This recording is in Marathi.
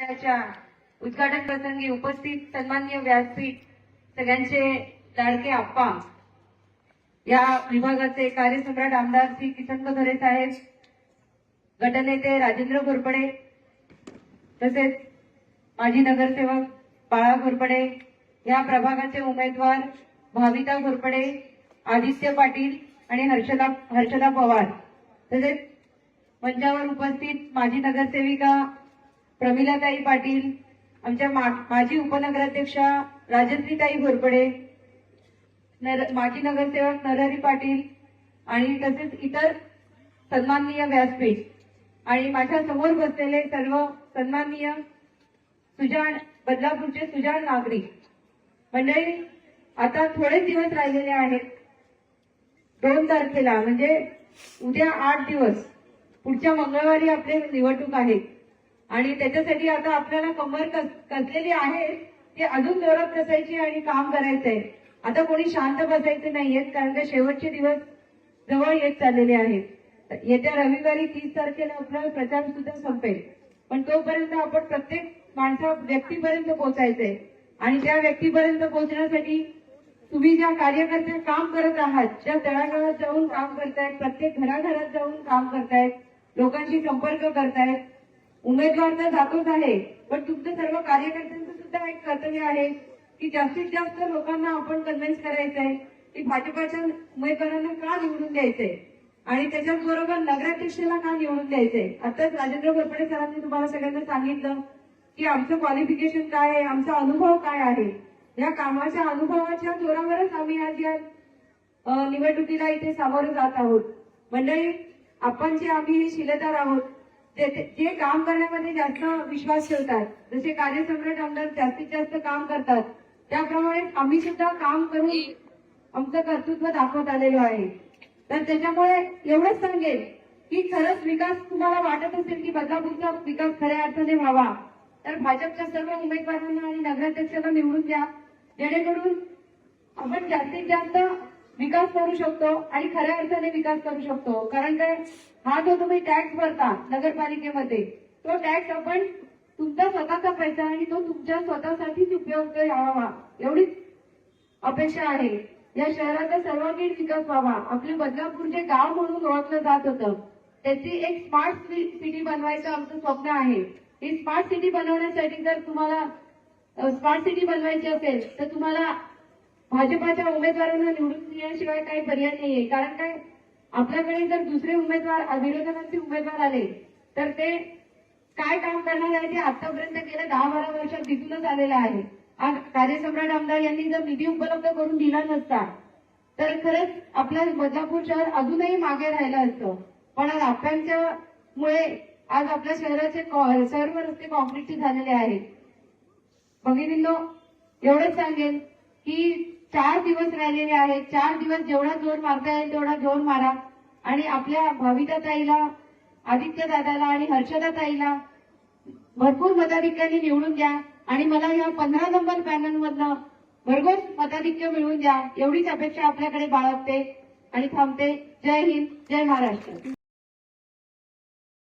कार्यालयाच्या उद्घाटन प्रसंगी उपस्थित सन्माननीय व्यासपीठ सगळ्यांचे लाडके आप्पा, या विभागाचे कार्यसम्राट आमदार श्री किसन कथोरे साहेब, गटनेते राजेंद्र घोरपडे, तसेच माजी नगरसेवक बाळा घोरपडे, या प्रभागाचे उमेदवार भाविता घोरपडे, आदित्य पाटील आणि हर्षदा पवार, तसेच मंचावर उपस्थित माजी नगरसेविका प्रमिलाताई पाटील, आमच्या माजी उपनगराध्यक्षा राजश्रीताई घोरपडे, माजी नगरसेवक नरहरी पाटील आणि तसेच इतर सन्माननीय व्यासपीठ आणि माझ्या समोर बसलेले सर्व सन्माननीय बदलापूरचे सुजाण नागरिक मंडळी, आता थोडे दिवस राहिलेले आहेत. 2 तारखेला म्हणजे उद्या 8 दिवस, पुढच्या मंगळवारी आपले निवडणूक आहे आणि त्याच्यासाठी आता आपल्याला कंबर कसलेली आहे की अजून जोरात कसायची आणि काम करायचंय. आता कोणी शांत बसायचे नाहीयेत, कारण का शेवटचे दिवस जवळ येत चाललेले आहेत. येत्या रविवारी 30 तारखेला आपला प्रचार सुद्धा संपेल, पण तोपर्यंत आपण प्रत्येक व्यक्तीपर्यंत पोहोचायचंय आणि त्या व्यक्तीपर्यंत पोहोचण्यासाठी तुम्ही ज्या कार्यकर्ते काम करत आहात, ज्या तळागाळात जाऊन काम करतायत, प्रत्येक घराघरात जाऊन काम करतायत, लोकांशी संपर्क करतायत, उमेदवार तर जातोच आहे, पण तुमचं सर्व कार्यकर्त्यांचं सुद्धा एक कर्तव्य आहे की जास्तीत जास्त लोकांना आपण कन्व्हिन्स करायचंय की भाजपाच्या उमेदवारांना का निवडून द्यायचंय आणि त्याच्याच बरोबर नगराध्यक्षाला का निवडून द्यायचंय. आताच राजेंद्र घोरपडे सरांनी तुम्हाला सगळ्यांना सांगितलं की आमचं क्वालिफिकेशन काय आहे, आमचा अनुभव काय आहे. या कामाच्या अनुभवाच्या जोरावरच आम्ही आज या निवडणुकीला इथे सामोरं जात आहोत. मंडळी, आपण जे आम्ही हे शिलेदार आहोत, जे काम करण्यामध्ये जास्त विश्वास ठेवतात, जसे कार्यसम्राट आमदार जास्तीत जास्त काम करतात, त्याप्रमाणे आम्ही सुद्धा काम करून आमचं कर्तृत्व दाखवत आलेलो आहे. तर त्याच्यामुळे एवढंच सांगेल की खरंच विकास तुम्हाला वाटत असेल की बदलापूरचा विकास खऱ्या अर्थाने व्हावा, तर भाजपच्या सर्व उमेदवारांना आणि नगराध्यक्षाला निवडून द्या, जेणेकरून आपण जास्तीत जास्त विकास करू शकतो आणि खऱ्या अर्थाने विकास करू शकतो. कारण काय, हा जो तुम्ही टॅक्स भरता नगरपालिकेमध्ये, तो टॅक्स आपण तुमचा स्वतःचा पैसा आणि तो तुमच्या स्वतःसाठीच उपयोग व्हावा, एवढीच अपेक्षा आहे. या शहराचा सर्वांगीण विकास व्हावा. आपले बदलापूर जे गाव म्हणून ओळखलं जात होतं, त्याची एक स्मार्ट सिटी बनवायचं आमचं स्वप्न आहे. ही स्मार्ट सिटी बनवण्यासाठी जर तुम्हाला स्मार्ट सिटी बनवायची असेल तर तुम्हाला भाजपाच्या उमेदवारांना निवडून देण्याशिवाय काही पर्याय नाहीये. कारण काय, आपल्याकडे जर दुसरे उमेदवार, विरोधकांचे उमेदवार आले तर ते काय काम करणार आहे ते आतापर्यंत गेल्या 10-12 वर्षात दिसूनच आलेलं आहे. आज कार्यसम्राट आमदार यांनी जर निधी उपलब्ध करून दिला नसता तर खरंच आपलं बदलापूर शहर अजूनही मागे राहिलं असतं. पण आज आपल्यामुळे आज आपल्या शहराचे सर्व रस्ते कॉन्क्रीटचे झालेले आहेत. भगिनींनो, एवढंच सांगेन की 4 दिवस राहिलेले आहेत. 4 दिवस जेवढा जोर मारता येईल तेवढा जोर मारा आणि आपल्या भाविता ताईला, आदित्य दादाला आणि हर्षदा ताईला भरपूर मताधिक्यांनी निवडून द्या आणि मला या 15 नंबर पॅनलमधनं भरघोस मताधिक्य मिळवून द्या, एवढीच अपेक्षा आपल्याकडे बाळगते आणि थांबते. जय हिंद, जय महाराष्ट्र.